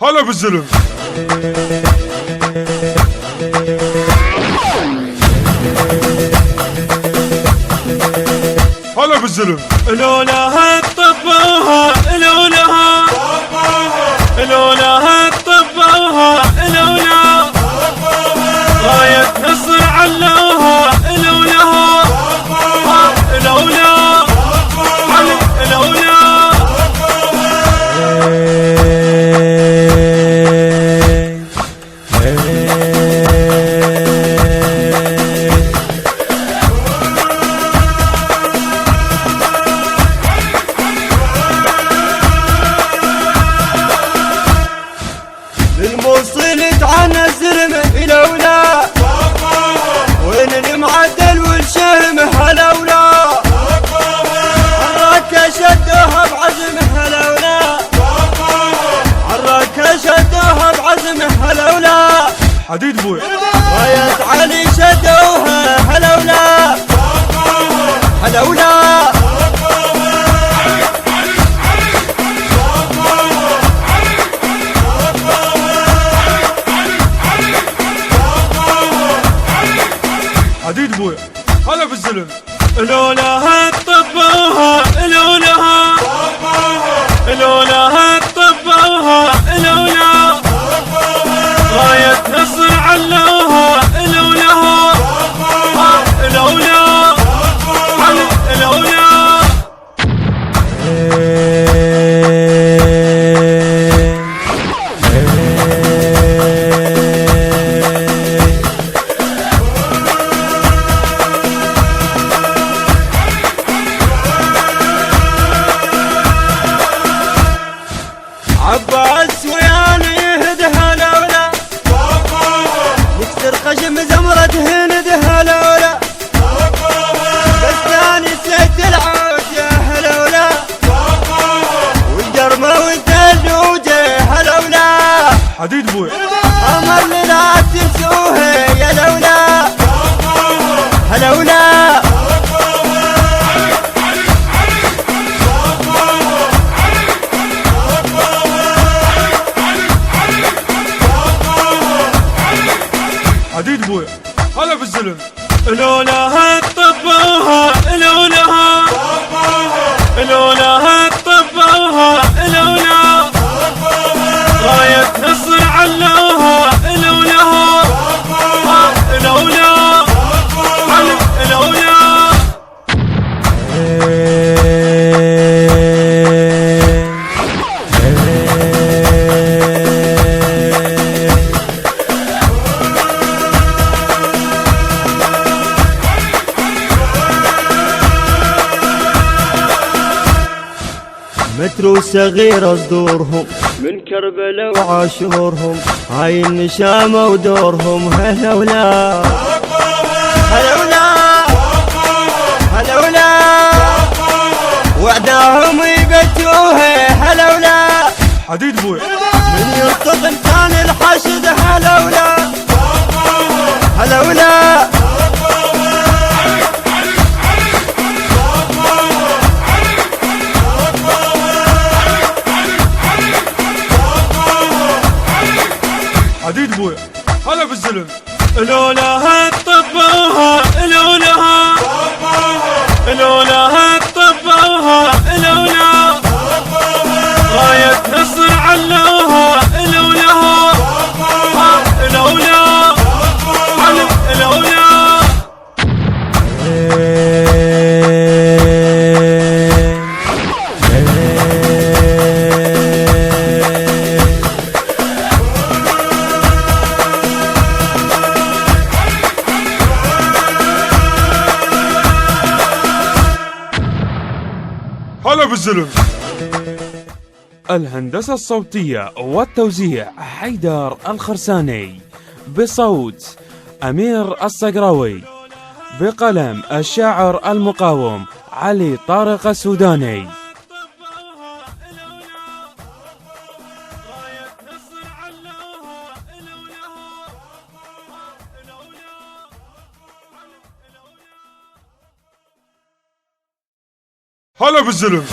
هلا بالزلم. هلا بالزلم. لولاها طبوها لولاها لولاها طبوها لولا راية نصر علوها لولاها لولا لولا للموصل تعنا زرمه لولا وين المعدل والشرمه لولا عراك شدوها بعزمه لولا عراك شدوها بعزمه لولا حديد بوي. راية علي شدوها لولا لولا حديد بوي. هلا بالزلم. لولاها طبوها لولاها لولاها طبوها لولا راية نصر علوها لولاها لولا لولا عباس ويانا يهدها لولا يكسر خشم زمرة هندها لولا بس ثاني سيد العود يا لولا والجرمة والثلوجة لولا حديد بوي. أمر لا تنسوه يا لولا لولا حديد بوي. هلا بالزلم. لولاها طبوها لولاها لولاها طبوها لولا راية نصر علوها لولاها لولا لولا مترو صغير صدورهم من كربلاء وعاشورهم هاي النشامة ودورهم هلولا هلولا هلولا وعداهم يبتوها هلولا حديد بوي. من يسقط انسان الحشد هلولا هلولا حديد بوي. هلا بالزلم. لولاها طبوها لولاها لولاها طبوها لولا راية نصر علوها لولاها لولا لولا هلا بالزلم. الهندسة الصوتية والتوزيع حيدر الخرساني، بصوت أمير الصقراوي، بقلم الشاعر المقاوم علي طارق السوداني. هلا بالزلم.